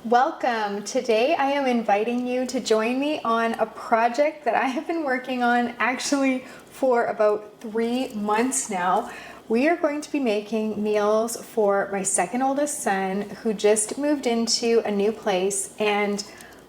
Welcome! Today I am inviting you to join me on a project that I have been working on actually for about 3 months now. We are going to be making meals for my second oldest son who just moved into a new place, and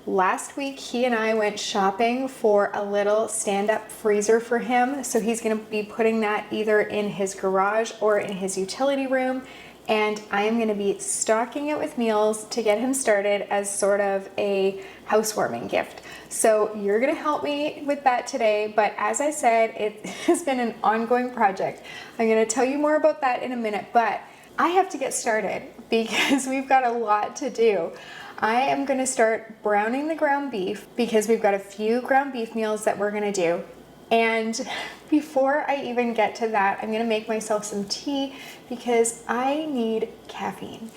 last week he and I went shopping for a little stand-up freezer for him. So he's going to be putting that either in his garage or in his utility room. And I'm going to be stocking it with meals to get him started as sort of a housewarming gift. So you're going to help me with that today. But as I said, it has been an ongoing project. I'm going to tell you more about that in a minute, but I have to get started because we've got a lot to do. I am going to start browning the ground beef because we've got a few ground beef meals that we're going to do. And before I even get to that, I'm gonna make myself some tea because I need caffeine.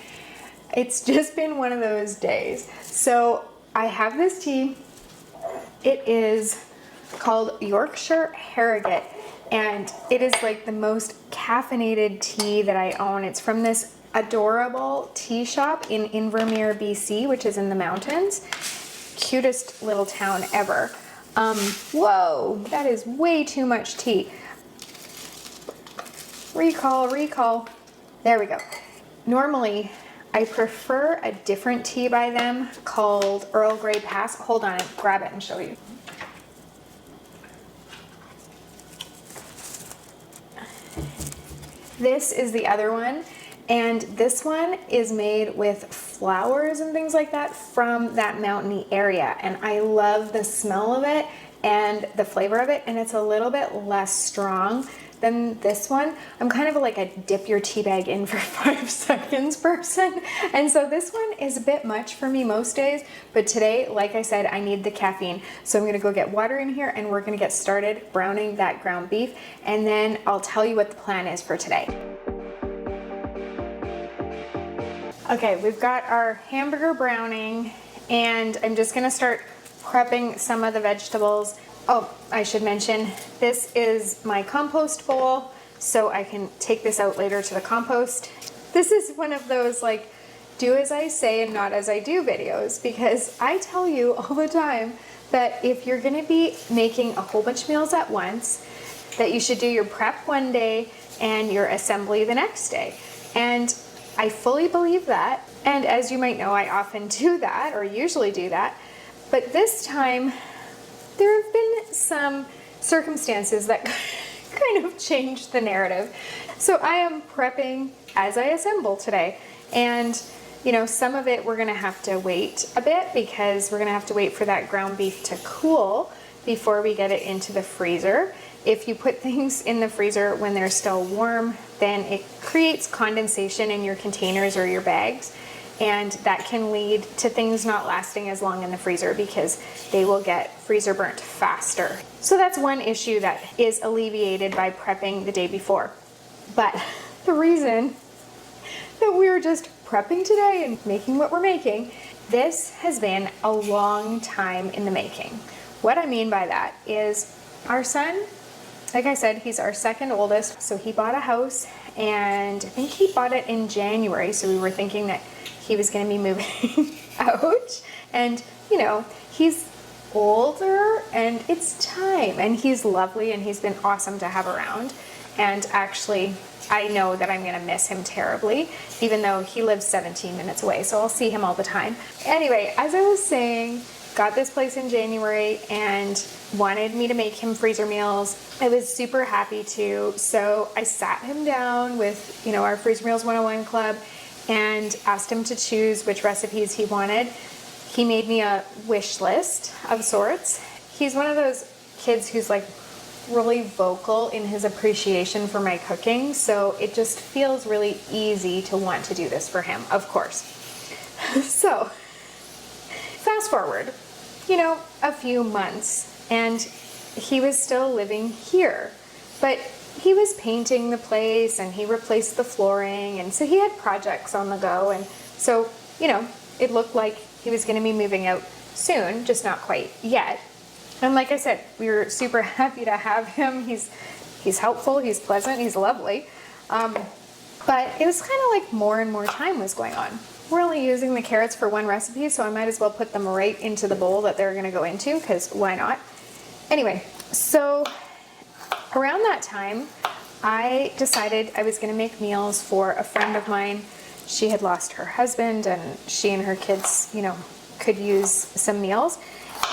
It's just been one of those days. So I have this tea. It is called Yorkshire Harrogate, and it is like the most caffeinated tea that I own. It's from this adorable tea shop in Invermere, BC, which is in the mountains. Cutest little town ever. Whoa, that is way too much tea. Recall. There we go. Normally, I prefer a different tea by them called Earl Grey Pass. Hold on, grab it and show you. This is the other one. And this one is made with flowers and things like that from that mountainy area. And I love the smell of it and the flavor of it. And it's a little bit less strong than this one. I'm kind of like a dip your tea bag in for 5 seconds person. And so this one is a bit much for me most days. But today, like I said, I need the caffeine. So I'm gonna go get water in here and we're gonna get started browning that ground beef. And then I'll tell you what the plan is for today. Okay, we've got our hamburger browning, and I'm just gonna start prepping some of the vegetables. Oh, I should mention, this is my compost bowl, so I can take this out later to the compost. This is one of those like, do as I say and not as I do videos, because I tell you all the time that if you're gonna be making a whole bunch of meals at once, that you should do your prep one day and your assembly the next day. And I fully believe that, and as you might know, I often do that, or usually do that, but this time there have been some circumstances that kind of changed the narrative. So I am prepping as I assemble today, and you know, some of it we're gonna have to wait a bit because we're gonna have to wait for that ground beef to cool before we get it into the freezer. If you put things in the freezer when they're still warm, then it creates condensation in your containers or your bags, and that can lead to things not lasting as long in the freezer because they will get freezer burnt faster. So that's one issue that is alleviated by prepping the day before. But the reason that we're just prepping today and making what we're making, this has been a long time in the making. What I mean by that is our son, like I said, he's our second oldest, so he bought a house, and I think he bought it in January, so we were thinking that he was going to be moving out, and you know, he's older and it's time, and he's lovely and he's been awesome to have around, and actually I know that I'm going to miss him terribly, even though he lives 17 minutes away, so I'll see him all the time. Anyway, as I was saying, got this place in January and wanted me to make him freezer meals. I was super happy to, so I sat him down with, you know, our Freezer Meals 101 club and asked him to choose which recipes he wanted. He made me a wish list of sorts. He's one of those kids who's like really vocal in his appreciation for my cooking, so it just feels really easy to want to do this for him, of course. So fast forward, you know, a few months, and he was still living here, but he was painting the place and he replaced the flooring, and so he had projects on the go, and so, you know, it looked like he was going to be moving out soon, just not quite yet. And like I said, we were super happy to have him. He's helpful, he's pleasant, he's lovely, but it was kind of like more and more time was going on. we're only using the carrots for one recipe, so I might as well put them right into the bowl that they're gonna go into, because why not? Anyway, so around that time, I decided I was gonna make meals for a friend of mine. She had lost her husband, and she and her kids, you know, could use some meals.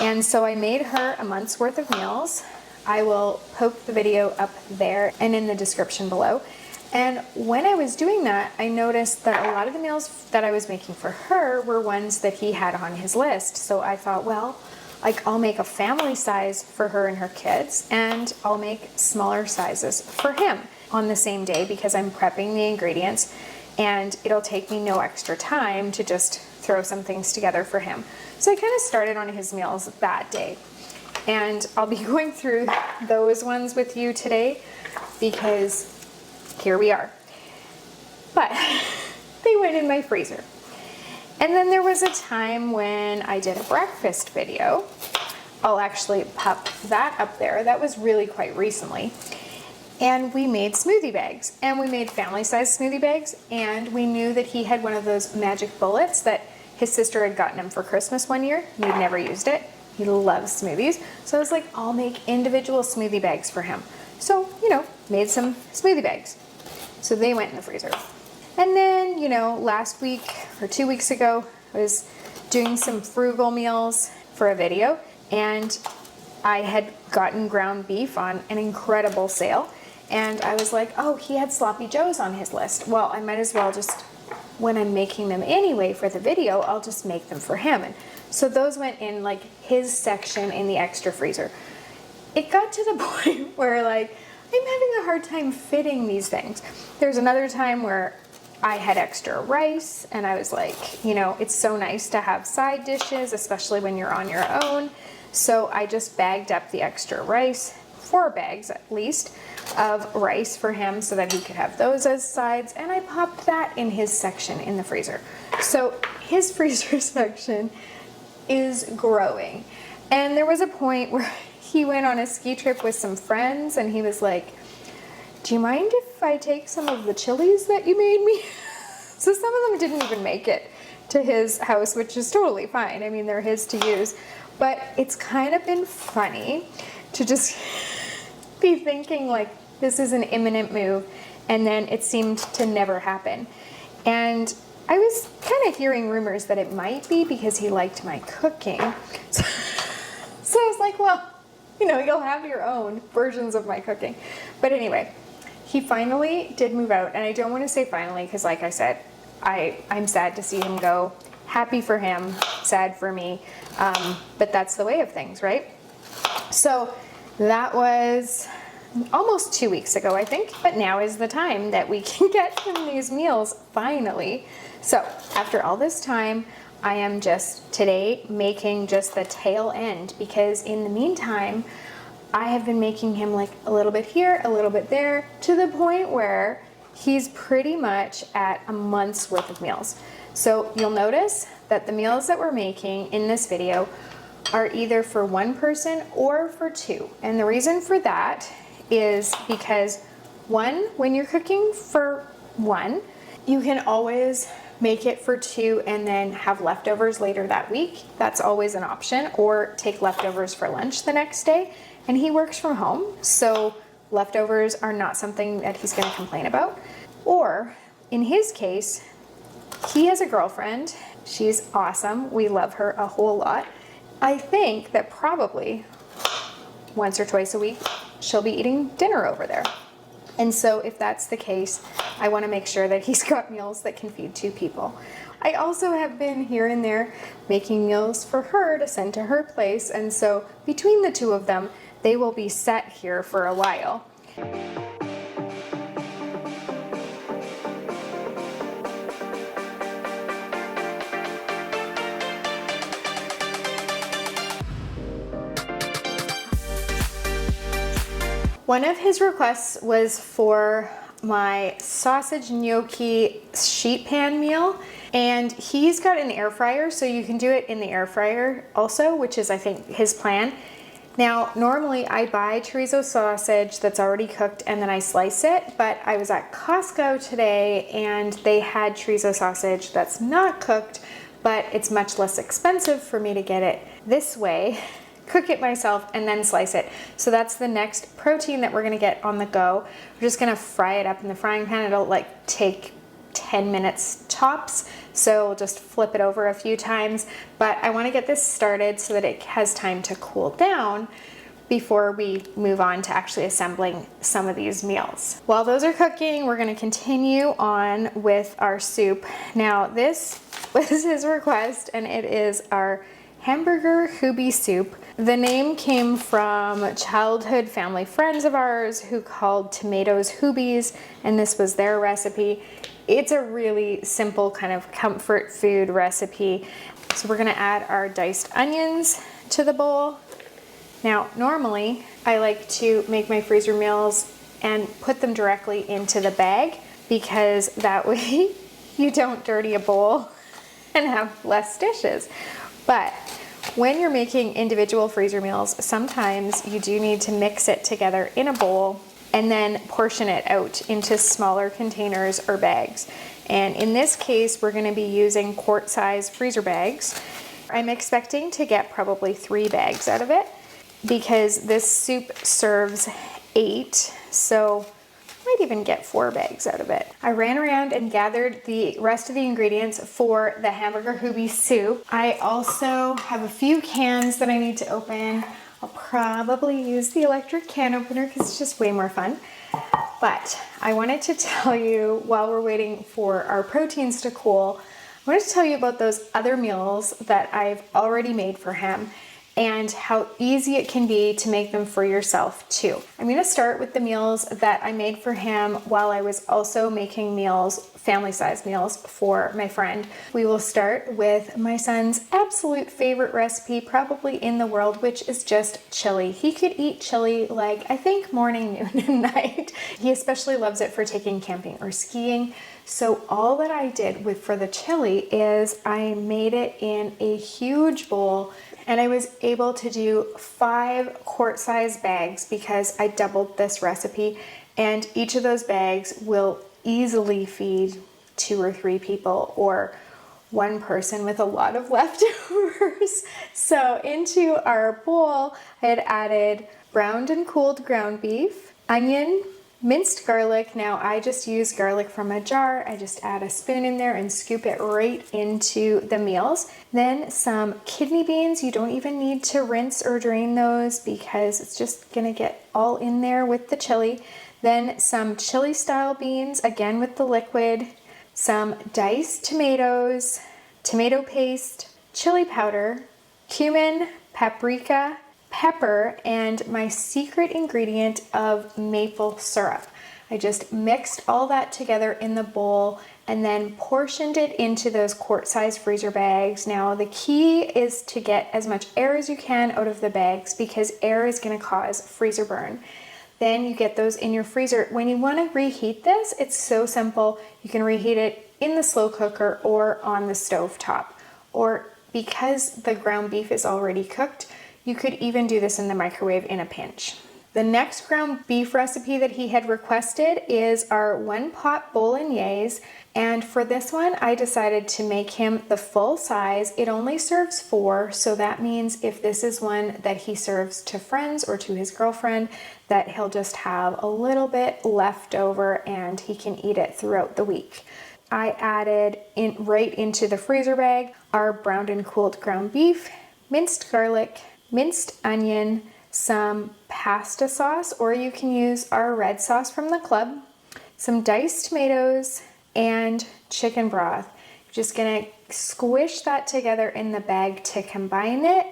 And so I made her a month's worth of meals. I will poke the video up there and in the description below. And when I was doing that, I noticed that a lot of the meals that I was making for her were ones that he had on his list. So I thought, well, like, I'll make a family size for her and her kids, and I'll make smaller sizes for him on the same day, because I'm prepping the ingredients and it'll take me no extra time to just throw some things together for him. So I kind of started on his meals that day. And I'll be going through those ones with you today, because here we are. But they went in my freezer. And then there was a time when I did a breakfast video. I'll actually pop that up there. That was really quite recently. And we made smoothie bags, and we made family-sized smoothie bags, and we knew that he had one of those magic bullets that his sister had gotten him for Christmas one year. He'd never used it. He loves smoothies. So I was like, I'll make individual smoothie bags for him. So, you know, made some smoothie bags. So they went in the freezer. And then, you know, last week or 2 weeks ago, I was doing some frugal meals for a video, and I had gotten ground beef on an incredible sale. And I was like, oh, he had sloppy joes on his list. Well, I might as well just, when I'm making them anyway for the video, I'll just make them for him. And so those went in like his section in the extra freezer. It got to the point where, like, I'm having a hard time fitting these things. There's another time where I had extra rice, and I was like, you know, it's so nice to have side dishes, especially when you're on your own. So I just bagged up the extra rice, 4 bags at least, of rice for him so that he could have those as sides, and I popped that in his section in the freezer. So his freezer section is growing. And there was a point where he went on a ski trip with some friends, and he was like, do you mind if I take some of the chilies that you made me? So some of them didn't even make it to his house, which is totally fine. I mean, they're his to use. But it's kind of been funny to just be thinking like this is an imminent move, and then it seemed to never happen. And I was kind of hearing rumors that it might be because he liked my cooking. So I was like, well, you know, you'll have your own versions of my cooking. But anyway, he finally did move out, and I don't want to say finally because, like I said, I'm sad to see him go. Happy for him, sad for me, but that's the way of things, right? So that was almost 2 weeks ago, I think, but now is the time that we can get him these meals, finally. So after all this time, I am just today making just the tail end, because in the meantime, I have been making him like a little bit here, a little bit there, to the point where he's pretty much at a month's worth of meals. So you'll notice that the meals that we're making in this video are either for one person or for two. And the reason for that is because, one, when you're cooking for one, you can always make it for two and then have leftovers later that week. That's always an option. Or take leftovers for lunch the next day. And he works from home, so leftovers are not something that he's going to complain about. Or in his case, he has a girlfriend. She's awesome. We love her a whole lot. I think that probably once or twice a week, she'll be eating dinner over there. And so if that's the case, I want to make sure that he's got meals that can feed 2 people. I also have been here and there making meals for her to send to her place. And so between the 2 of them, they will be set here for a while. One of his requests was for my sausage gnocchi sheet pan meal, and he's got an air fryer, so you can do it in the air fryer also, which is I think his plan. Now, normally I buy chorizo sausage that's already cooked and then I slice it, but I was at Costco today and they had chorizo sausage that's not cooked, but it's much less expensive for me to get it this way, cook it myself, and then slice it. So that's the next protein that we're gonna get on the go. We're just gonna fry it up in the frying pan. It'll like take 10 minutes tops, so just flip it over a few times. But I want to get this started so that it has time to cool down before we move on to actually assembling some of these meals. While those are cooking, we're going to continue on with our soup. Now this was his request, and it is our Hamburger Hoobie soup. The name came from childhood family friends of ours who called tomatoes Hoobies, and this was their recipe. It's a really simple kind of comfort food recipe. So we're gonna add our diced onions to the bowl. Now, normally I like to make my freezer meals and put them directly into the bag because that way you don't dirty a bowl and have less dishes. But when you're making individual freezer meals, sometimes you do need to mix it together in a bowl and then portion it out into smaller containers or bags. And in this case, we're gonna be using quart-size freezer bags. I'm expecting to get probably 3 bags out of it because this soup serves 8, so I might even get 4 bags out of it. I ran around and gathered the rest of the ingredients for the Hamburger Hoobie soup. I also have a few cans that I need to open. I'll probably use the electric can opener because it's just way more fun. But I wanted to tell you, while we're waiting for our proteins to cool, I wanted to tell you about those other meals that I've already made for him and how easy it can be to make them for yourself too. I'm gonna start with the meals that I made for him while I was also making meals, family-sized meals for my friend. We will start with my son's absolute favorite recipe probably in the world, which is just chili. He could eat chili like, I think, morning, noon, and night. He especially loves it for taking camping or skiing. So all that I did for the chili is I made it in a huge bowl, and I was able to do 5 quart-size bags because I doubled this recipe, and each of those bags will easily feed 2 or 3 people or one person with a lot of leftovers. So into our bowl, I had added browned and cooled ground beef, onion, minced garlic. Now I just use garlic from a jar. I just add a spoon in there and scoop it right into the meals. Then some kidney beans. You don't even need to rinse or drain those because it's just gonna get all in there with the chili. Then some chili style beans, again with the liquid, some diced tomatoes, tomato paste, chili powder, cumin, paprika, pepper, and my secret ingredient of maple syrup. I just mixed all that together in the bowl and then portioned it into those quart-size freezer bags. Now the key is to get as much air as you can out of the bags because air is going to cause freezer burn. Then you get those in your freezer. When you want to reheat this, it's so simple. You can reheat it in the slow cooker or on the stove top. Or because the ground beef is already cooked, you could even do this in the microwave in a pinch. The next ground beef recipe that he had requested is our Pot Bolognese. And for this one, I decided to make him the full size. It only serves 4, so that means if this is one that he serves to friends or to his girlfriend, that he'll just have a little bit left over and he can eat it throughout the week. I added right into the freezer bag our browned and cooled ground beef, minced garlic, minced onion, some pasta sauce, or you can use our red sauce from the club, some diced tomatoes, and chicken broth. Just gonna squish that together in the bag to combine it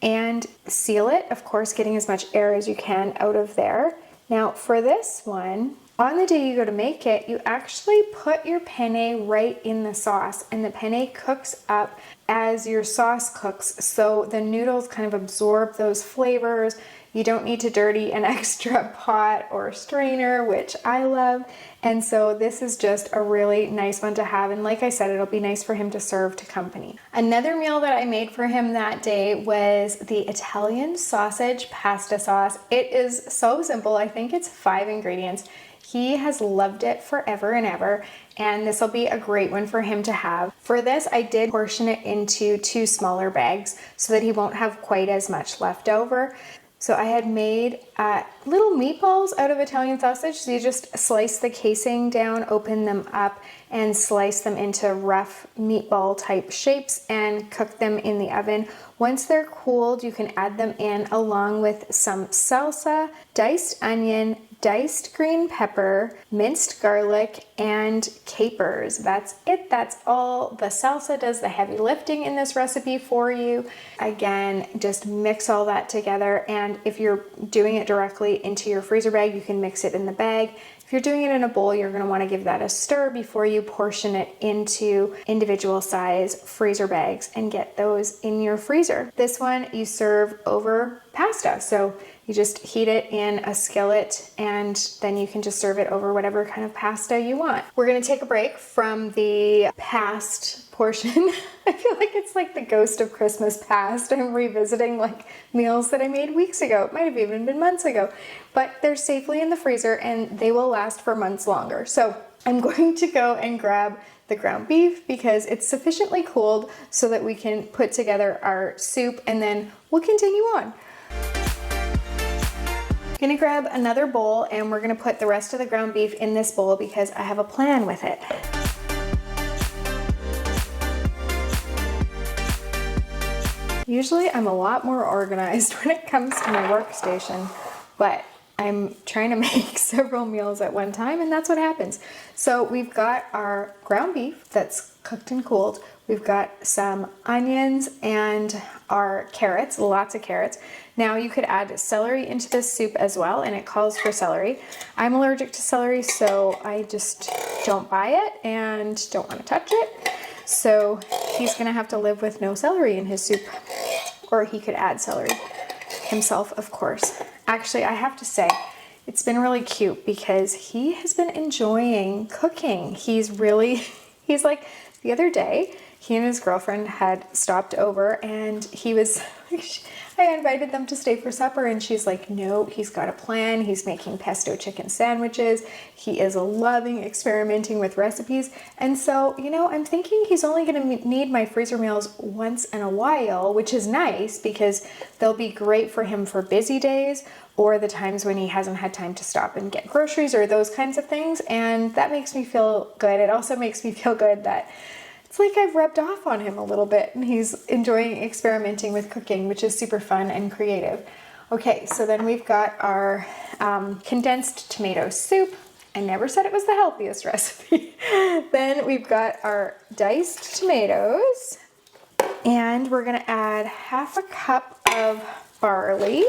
and seal it, of course, getting as much air as you can out of there. Now for this one, on the day you go to make it, you actually put your penne right in the sauce, and the penne cooks up as your sauce cooks, so the noodles kind of absorb those flavors. You don't need to dirty an extra pot or strainer, which I love. And so this is just a really nice one to have. And like I said, it'll be nice for him to serve to company. Another meal that I made for him that day was the Italian sausage pasta sauce. It is so simple. I think it's 5 ingredients. He has loved it forever and ever, and this will be a great one for him to have. For this, I did portion it into 2 smaller bags so that he won't have quite as much left over. So I had made little meatballs out of Italian sausage. So you just slice the casing down, open them up, and slice them into rough meatball type shapes and cook them in the oven. Once they're cooled, you can add them in along with some salsa, diced onion, diced green pepper, minced garlic, and capers. That's it. That's all. The salsa does the heavy lifting in this recipe for you. Again, just mix all that together. And if you're doing it directly into your freezer bag, you can mix it in the bag. If you're doing it in a bowl, you're going to want to give that a stir before you portion it into individual size freezer bags and get those in your freezer. This one you serve over pasta. So you just heat it in a skillet and then you can just serve it over whatever kind of pasta you want. We're going to take a break from the past portion. I feel like it's like the ghost of Christmas past. I'm revisiting like meals that I made weeks ago. It might have even been months ago, but they're safely in the freezer and they will last for months longer. So I'm going to go and grab the ground beef because it's sufficiently cooled so that we can put together our soup and then we'll continue on. I'm gonna grab another bowl and we're gonna put the rest of the ground beef in this bowl because I have a plan with it. Usually I'm a lot more organized when it comes to my workstation, but I'm trying to make several meals at one time and that's what happens. So we've got our ground beef that's cooked and cooled. We've got some onions and our carrots, lots of carrots. Now you could add celery into this soup as well, and it calls for celery. I'm allergic to celery, so I just don't buy it and don't want to touch it. So he's gonna have to live with no celery in his soup, or he could add celery himself, of course. Actually, I have to say, it's been really cute because he has been enjoying cooking. He's like, the other day, he and his girlfriend had stopped over and I invited them to stay for supper and she's like, no, he's got a plan. He's making pesto chicken sandwiches. He is loving experimenting with recipes. And so, I'm thinking he's only going to need my freezer meals once in a while, which is nice because they'll be great for him for busy days or the times when he hasn't had time to stop and get groceries or those kinds of things. And that makes me feel good. It also makes me feel good that it's like I've rubbed off on him a little bit and he's enjoying experimenting with cooking, which is super fun and creative. Okay, so then we've got our condensed tomato soup. I never said it was the healthiest recipe. Then we've got our diced tomatoes and we're gonna add 1/2 cup of barley.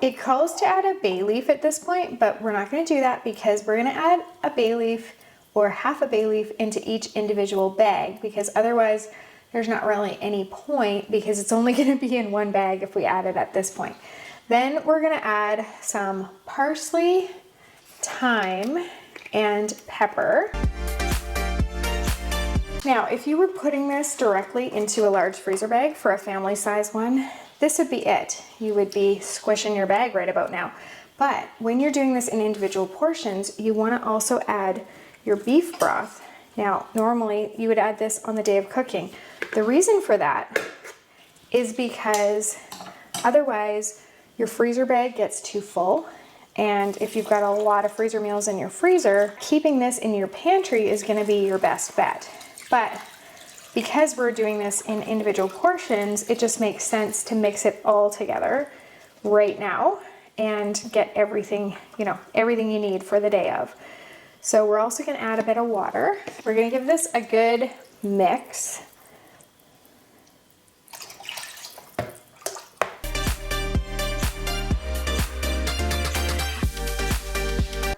It calls to add a bay leaf at this point, but we're not going to do that because we're going to add a bay leaf or 1/2 a bay leaf into each individual bag because otherwise there's not really any point because it's only going to be in one bag if we add it at this point. Then we're going to add some parsley, thyme, and pepper. Now, if you were putting this directly into a large freezer bag for a family size one, this would be it. You would be squishing your bag right about now. But when you're doing this in individual portions, you want to also add your beef broth. Now, normally you would add this on the day of cooking. The reason for that is because otherwise your freezer bag gets too full. And if you've got a lot of freezer meals in your freezer, keeping this in your pantry is going to be your best bet. But because we're doing this in individual portions, it just makes sense to mix it all together right now and get everything, everything you need for the day of. So we're also going to add a bit of water. We're going to give this a good mix.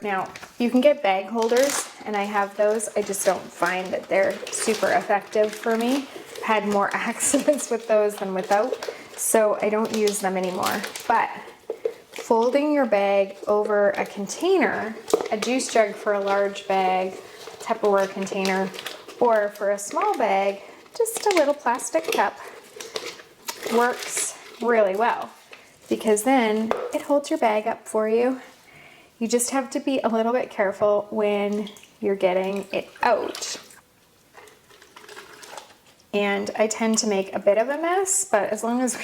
Now, you can get bag holders, and I have those. I just don't find that they're super effective for me. I've had more accidents with those than without, so I don't use them anymore. But folding your bag over a container, a juice jug for a large bag, Tupperware container, or for a small bag, just a little plastic cup, works really well, because then it holds your bag up for you. You just have to be a little bit careful when you're getting it out. And I tend to make a bit of a mess, but as long as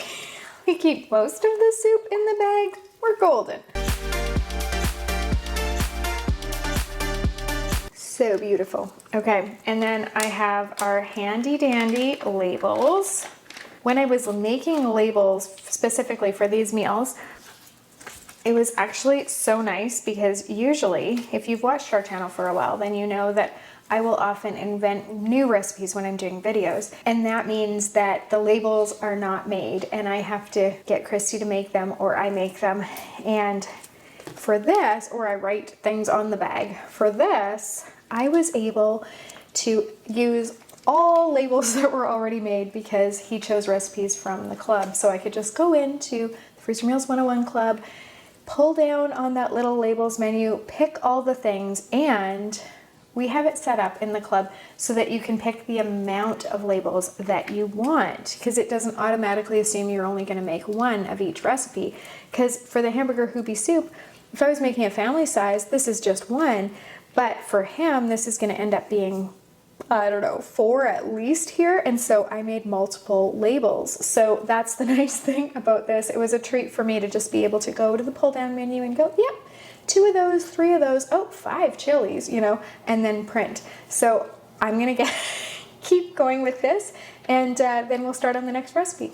we keep most of the soup in the bag, we're golden. So beautiful. Okay, and then I have our handy dandy labels. When I was making labels specifically for these meals, it was actually so nice, because usually, if you've watched our channel for a while, then you know that I will often invent new recipes when I'm doing videos. And that means that the labels are not made, and I have to get Christy to make them, or I make them. And for this, or I write things on the bag. For this, I was able to use all labels that were already made, because he chose recipes from the club. So I could just go into the Freezer Meals 101 Club, pull down on that little labels menu, pick all the things, and we have it set up in the club so that you can pick the amount of labels that you want, because it doesn't automatically assume you're only going to make one of each recipe. Because for the hamburger hoobie soup, if I was making a family size, this is just one, but for him, this is going to end up being, I don't know, 4 at least here. And so I made multiple labels. So that's the nice thing about this. It was a treat for me to just be able to go to the pull down menu and go, yep, 2 of those, 3 of those, oh, 5 chilies, you know, and then print. So I'm going to keep going with this, and then we'll start on the next recipe.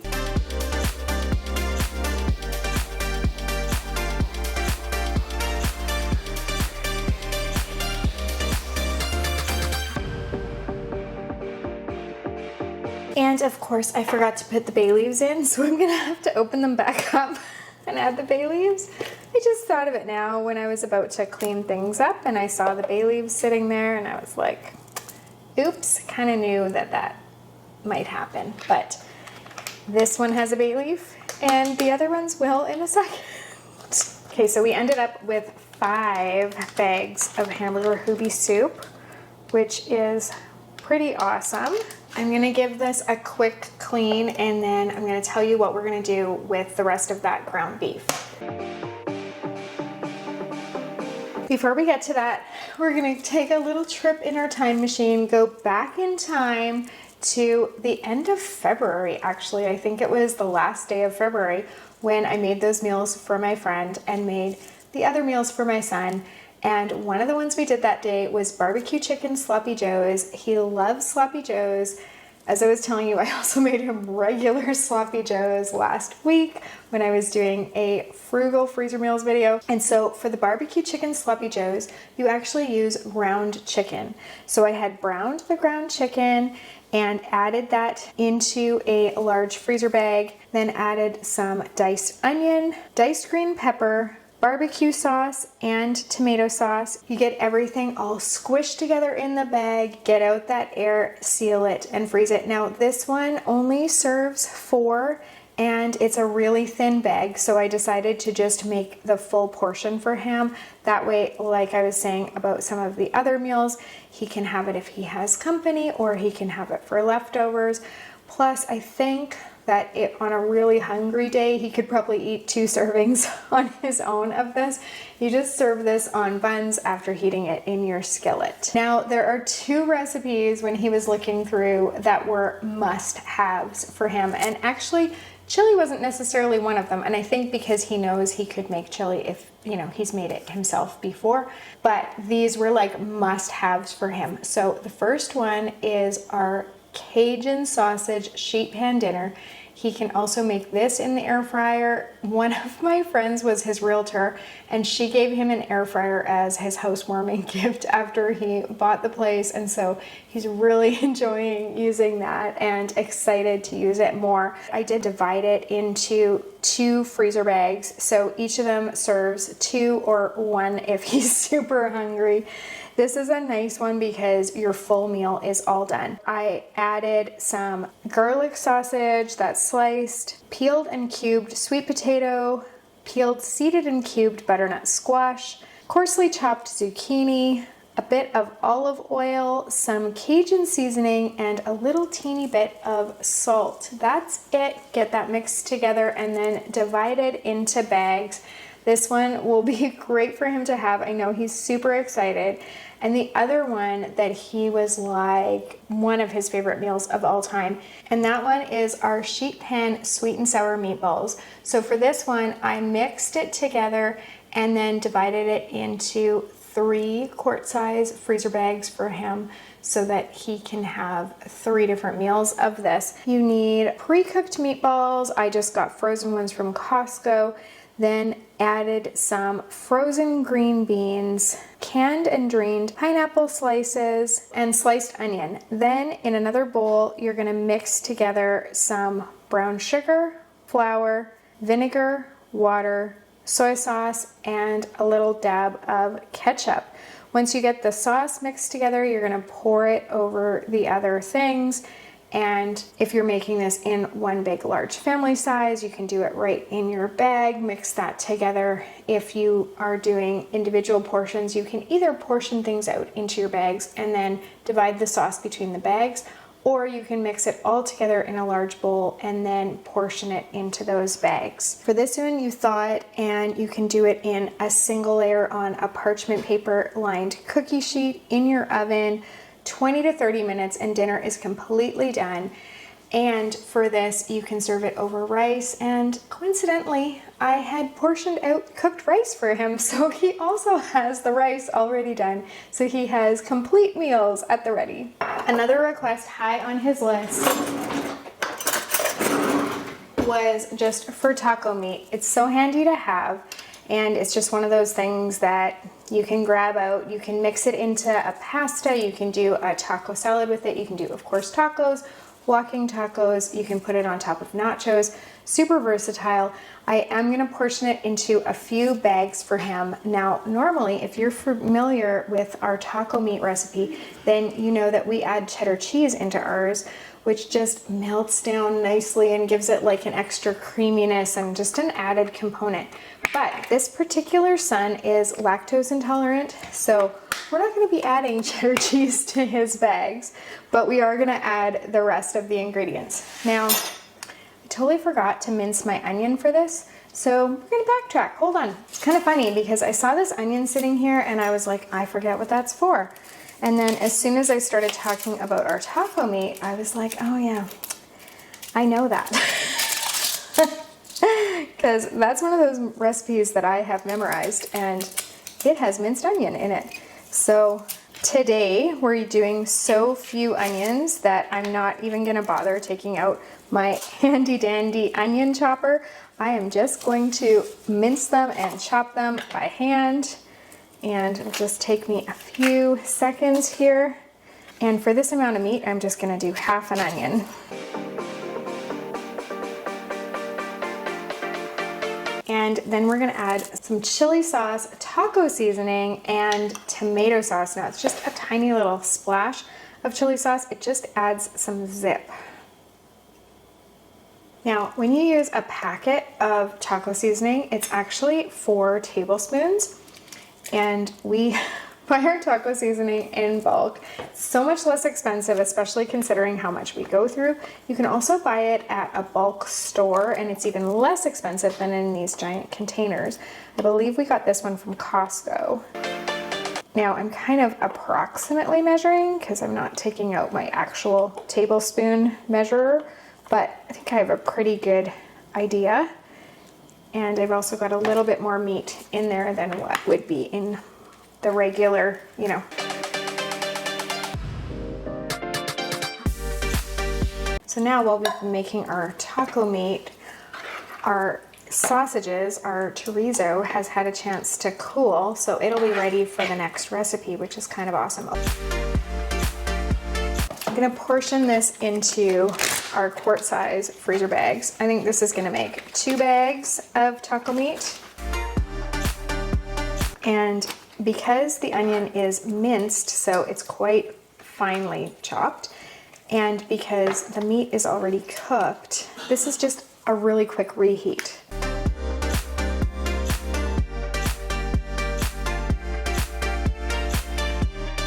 And of course, I forgot to put the bay leaves in, so I'm gonna have to open them back up and add the bay leaves. I just thought of it now when I was about to clean things up, and I saw the bay leaves sitting there, and I was like, oops, kind of knew that that might happen. But this one has a bay leaf, and the other ones will in a second. Okay, so we ended up with 5 bags of hamburger hoobie soup, which is pretty awesome. I'm gonna give this a quick clean, and then I'm gonna tell you what we're gonna do with the rest of that ground beef. Before we get to that, we're gonna take a little trip in our time machine, go back in time to the end of February, actually. I think it was the last day of February when I made those meals for my friend and made the other meals for my son. And one of the ones we did that day was barbecue chicken sloppy joes. He loves sloppy joes. As I was telling you, I also made him regular sloppy joes last week when I was doing a frugal freezer meals video. And so for the barbecue chicken sloppy joes, you actually use ground chicken. So I had browned the ground chicken and added that into a large freezer bag, then added some diced onion, diced green pepper, barbecue sauce, and tomato sauce. You get everything all squished together in the bag, get out that air, seal it, and freeze it. Now this one only serves 4, and it's a really thin bag, so I decided to just make the full portion for him. That way, like I was saying about some of the other meals, he can have it if he has company, or he can have it for leftovers. Plus, I think that on a really hungry day, he could probably eat 2 servings on his own of this. You just serve this on buns after heating it in your skillet. Now, there are 2 recipes when he was looking through that were must-haves for him, and actually, chili wasn't necessarily one of them, and I think because he knows he could make chili if, you know, he's made it himself before, but these were like must-haves for him. So the first one is our Cajun sausage sheet pan dinner. He can also make this in the air fryer. One of my friends was his realtor, and she gave him an air fryer as his housewarming gift after he bought the place, and so He's really enjoying using that and excited to use it more. I did divide it into 2 freezer bags, so each of them serves 2 or 1 if he's super hungry. This is a nice one because your full meal is all done. I added some garlic sausage that's sliced, peeled and cubed sweet potato, peeled, seeded and cubed butternut squash, coarsely chopped zucchini, a bit of olive oil, some Cajun seasoning, and a little teeny bit of salt. That's it. Get that mixed together and then divide it into bags. This one will be great for him to have. I know he's super excited. And the other one that he was like one of his favorite meals of all time, and that one is our sheet pan sweet and sour meatballs. So for this one, I mixed it together and then divided it into 3 quart-size freezer bags for him so that he can have 3 different meals of this. You need pre-cooked meatballs. I just got frozen ones from Costco. Then added some frozen green beans, canned and drained pineapple slices, and sliced onion. Then in another bowl, you're gonna mix together some brown sugar, flour, vinegar, water, soy sauce, and a little dab of ketchup. Once you get the sauce mixed together, you're gonna pour it over the other things. And if you're making this in one big large family size, you can do it right in your bag, mix that together. If you are doing individual portions, you can either portion things out into your bags and then divide the sauce between the bags, or you can mix it all together in a large bowl and then portion it into those bags. For this one, you thaw it and you can do it in a single layer on a parchment paper lined cookie sheet in your oven. 20 to 30 minutes and dinner is completely done. And for this, you can serve it over rice. And coincidentally, I had portioned out cooked rice for him, so he also has the rice already done. So he has complete meals at the ready. Another request high on his list was just for taco meat. It's so handy to have. And it's just one of those things that you can grab out. You can mix it into a pasta. You can do a taco salad with it. You can do, of course, tacos, walking tacos. You can put it on top of nachos. Super versatile. I am going to portion it into a few bags for him. Now, normally, if you're familiar with our taco meat recipe, then you know that we add cheddar cheese into ours, which just melts down nicely and gives it like an extra creaminess and just an added component. But this particular son is lactose intolerant, so we're not going to be adding cheddar cheese to his bags, but we are going to add the rest of the ingredients. Now, I totally forgot to mince my onion for this, so we're going to backtrack. Hold on. It's kind of funny because I saw this onion sitting here and I was like, I forget what that's for. And then as soon as I started talking about our taco meat, I was like, oh yeah, I know that. Because that's one of those recipes that I have memorized and it has minced onion in it. So today we're doing so few onions that I'm not even gonna bother taking out my handy dandy onion chopper. I am just going to mince them and chop them by hand. And it'll just take me a few seconds here. And for this amount of meat, I'm just gonna do half an onion. And then we're gonna add some chili sauce, taco seasoning, and tomato sauce. Now it's just a tiny little splash of chili sauce. It just adds some zip. Now, when you use a packet of taco seasoning, it's actually 4 tablespoons. And we buy our taco seasoning in bulk. It's so much less expensive, especially considering how much we go through. You can also buy it at a bulk store, and it's even less expensive than in these giant containers. I believe we got this one from Costco. Now, I'm kind of approximately measuring because I'm not taking out my actual tablespoon measurer, but I think I have a pretty good idea. And I've also got a little bit more meat in there than what would be in the regular, you know. So now while we've been making our taco meat, our sausages, our chorizo has had a chance to cool, so it'll be ready for the next recipe, which is kind of awesome. gonna portion this into our quart size freezer bags. I think this is gonna make 2 bags of taco meat. And because the onion is minced, so it's quite finely chopped, and because the meat is already cooked, this is just a really quick reheat.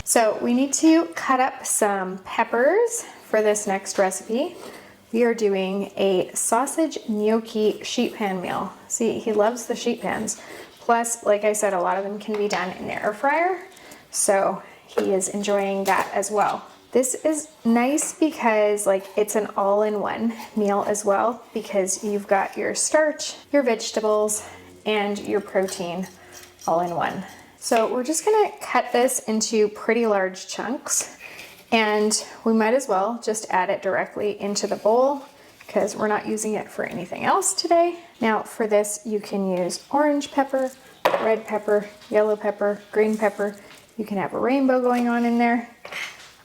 So we need to cut up some peppers for this next recipe. We are doing a sausage gnocchi sheet pan meal. See, he loves the sheet pans. Plus, like I said, a lot of them can be done in the air fryer, so he is enjoying that as well. This is nice because like it's an all-in-one meal as well, because you've got your starch, your vegetables, and your protein all in one. So we're just gonna cut this into pretty large chunks, and we might as well just add it directly into the bowl because we're not using it for anything else today. Now for this, you can use orange pepper, red pepper, yellow pepper, green pepper. You can have a rainbow going on in there.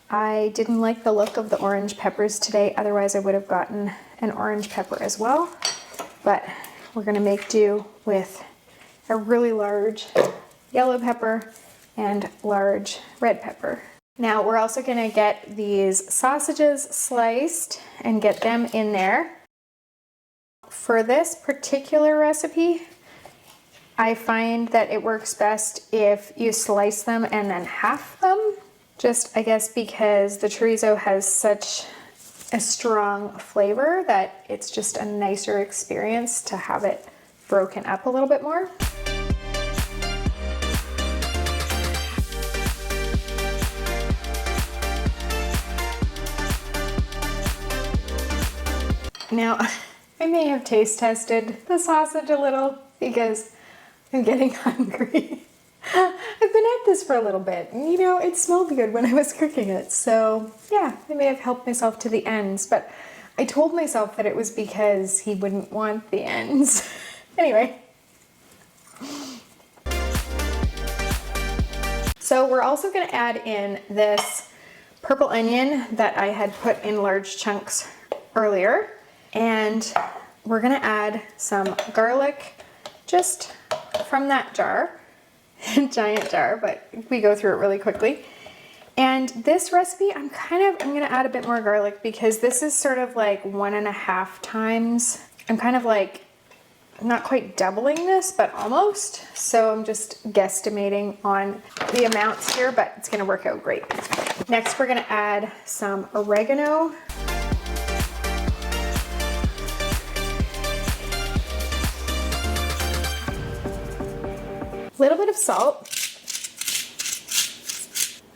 I didn't like the look of the orange peppers today, otherwise I would have gotten an orange pepper as well. But we're gonna make do with a really large yellow pepper and large red pepper. Now we're also gonna get these sausages sliced and get them in there. For this particular recipe, I find that it works best if you slice them and then half them. Just, I guess, because the chorizo has such a strong flavor that it's just a nicer experience to have it broken up a little bit more. Now, I may have taste tested the sausage a little because I'm getting hungry. I've been at this for a little bit, and you know, it smelled good when I was cooking it, so yeah, I may have helped myself to the ends, but I told myself that it was because he wouldn't want the ends. Anyway. So we're also going to add in this purple onion that I had put in large chunks earlier. And we're gonna add some garlic just from that jar, giant jar, but we go through it really quickly. And this recipe, I'm gonna add a bit more garlic because this is sort of like 1.5 times. I'm kind of like, not quite doubling this, but almost. So I'm just guesstimating on the amounts here, but it's gonna work out great. Next, we're gonna add some oregano. A little bit of salt,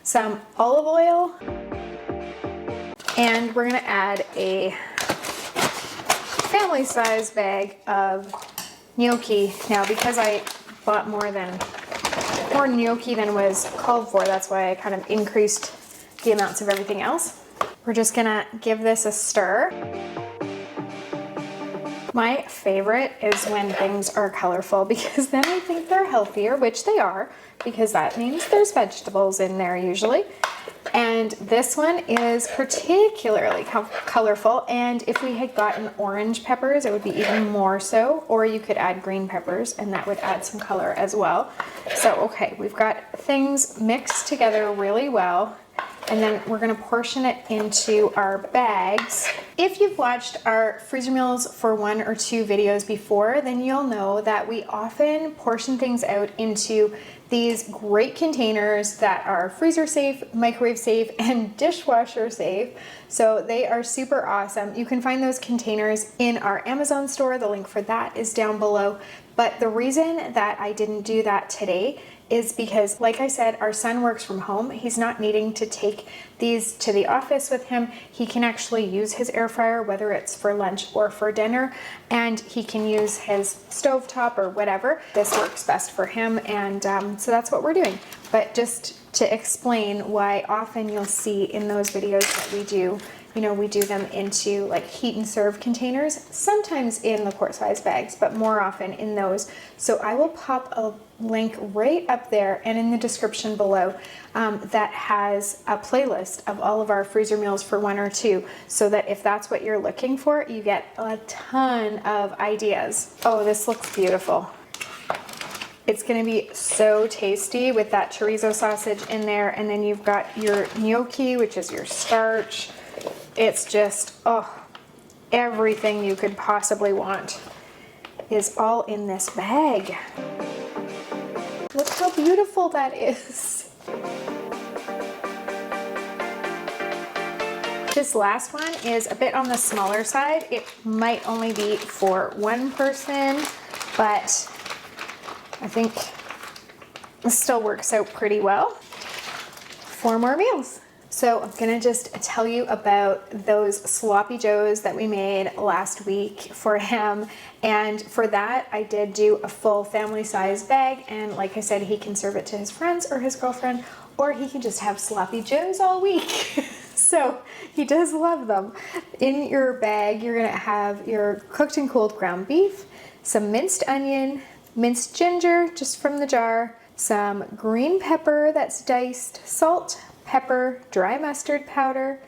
some olive oil, and we're gonna add a family size bag of gnocchi. Now, because I bought more gnocchi than was called for, that's why I kind of increased the amounts of everything else. We're just gonna give this a stir. My favorite is when things are colorful because then I think they're healthier, which they are, because that means there's vegetables in there usually. And this one is particularly colorful, and if we had gotten orange peppers, it would be even more so, or you could add green peppers and that would add some color as well. So, okay, we've got things mixed together really well. And then we're gonna portion it into our bags. If you've watched our freezer meals for 1 or 2 videos before, then you'll know that we often portion things out into these great containers that are freezer safe, microwave safe, and dishwasher safe. So they are super awesome. You can find those containers in our Amazon store. The link for that is down below. But the reason that I didn't do that today is because, like I said, our son works from home. He's not needing to take these to the office with him. He can actually use his air fryer, whether it's for lunch or for dinner, and he can use his stovetop or whatever. This works best for him, and so that's what we're doing. But just to explain why often you'll see in those videos that we do, you know, we do them into like heat and serve containers, sometimes in the quart size bags, but more often in those. So I will pop a link right up there and in the description below that has a playlist of all of our freezer meals for 1 or 2, so that if that's what you're looking for, you get a ton of ideas. Oh, this looks beautiful. It's going to be so tasty with that chorizo sausage in there, and then you've got your gnocchi, which is your starch. It's just, oh, everything you could possibly want is all in this bag. Look how beautiful that is. This last one is a bit on the smaller side. It might only be for 1 person, but I think this still works out pretty well. 4 more meals. So I'm gonna just tell you about those sloppy joes that we made last week for him. And for that, I did do a full family size bag. And like I said, he can serve it to his friends or his girlfriend, or he can just have sloppy joes all week. So he does love them. In your bag, you're gonna have your cooked and cooled ground beef, some minced onion, minced ginger just from the jar, some green pepper that's diced, salt, pepper, dry mustard powder,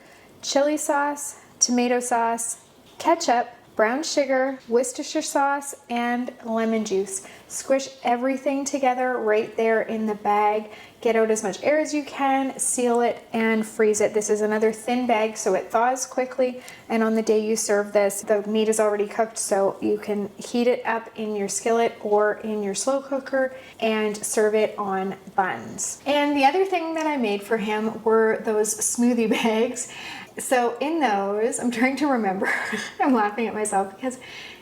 chili sauce, tomato sauce, ketchup, brown sugar, Worcestershire sauce, and lemon juice. Squish everything together right there in the bag. Get out as much air as you can, seal it, and freeze it. This is another thin bag, so it thaws quickly, and on the day you serve this, the meat is already cooked, so you can heat it up in your skillet or in your slow cooker and serve it on buns. And the other thing that I made for him were those smoothie bags. So in those, I'm trying to remember, I'm laughing at myself because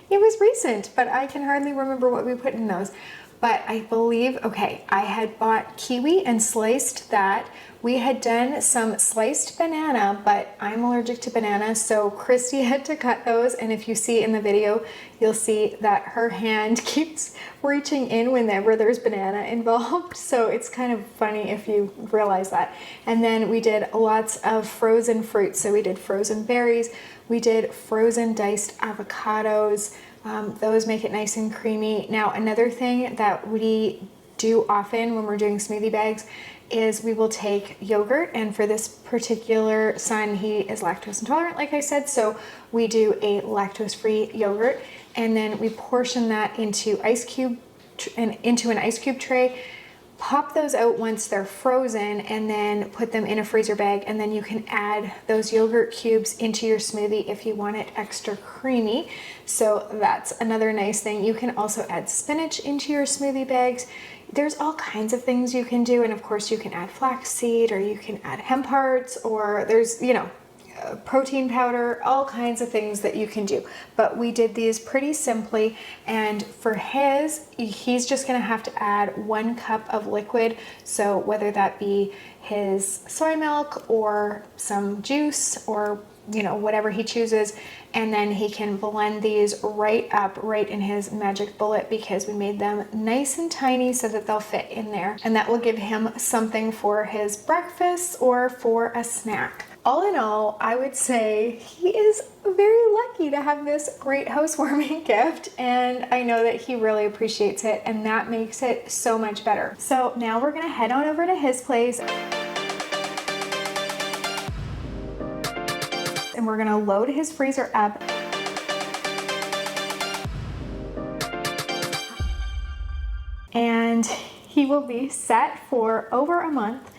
it was recent, but I can hardly remember what we put in those. But I believe, okay, I had bought kiwi and sliced that. We had done some sliced banana, but I'm allergic to banana, so Christy had to cut those. And if you see in the video, you'll see that her hand keeps reaching in whenever there's banana involved. So it's kind of funny if you realize that. And then we did lots of frozen fruit. So we did frozen berries, we did frozen diced avocados. Those make it nice and creamy. Now, another thing that we do often when we're doing smoothie bags is we will take yogurt, and for this particular son, he is lactose intolerant, like I said, so we do a lactose-free yogurt, and then we portion that into an ice cube tray, pop those out once they're frozen, and then put them in a freezer bag, and then you can add those yogurt cubes into your smoothie if you want it extra creamy. So that's another nice thing. You can also add spinach into your smoothie bags. There's all kinds of things you can do, and of course you can add flaxseed, or you can add hemp hearts, or there's, you know, protein powder, all kinds of things that you can do. But we did these pretty simply, and for his, he's just gonna have to add 1 cup of liquid. So whether that be his soy milk or some juice, or you know, whatever he chooses, and then he can blend these right up right in his magic bullet, because we made them nice and tiny so that they'll fit in there, and that will give him something for his breakfast or for a snack. All in all, I would say he is very lucky to have this great housewarming gift, and I know that he really appreciates it, and that makes it so much better. So now we're gonna head on over to his place, and we're gonna load his freezer up. And he will be set for over a month.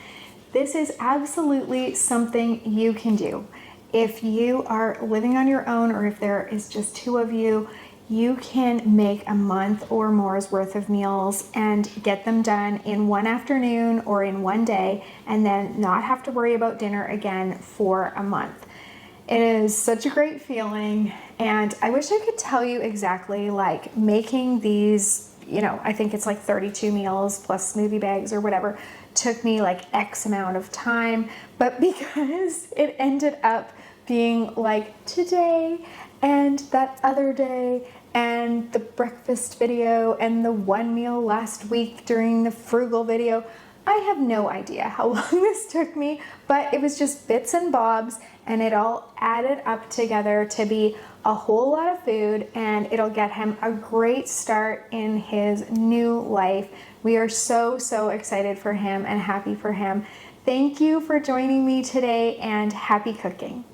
This is absolutely something you can do. If you are living on your own, or if there is just 2 of you, you can make a month or more's worth of meals and get them done in 1 afternoon or in 1 day, and then not have to worry about dinner again for a month. It is such a great feeling, and I wish I could tell you exactly, like, making these, you know, I think it's like 32 meals plus smoothie bags or whatever, took me like X amount of time, but because it ended up being like today and that other day and the breakfast video and the 1 meal last week during the frugal video, I have no idea how long this took me, but it was just bits and bobs, and it all added up together to be a whole lot of food, and it'll get him a great start in his new life. We are so, so excited for him and happy for him. Thank you for joining me today, and happy cooking.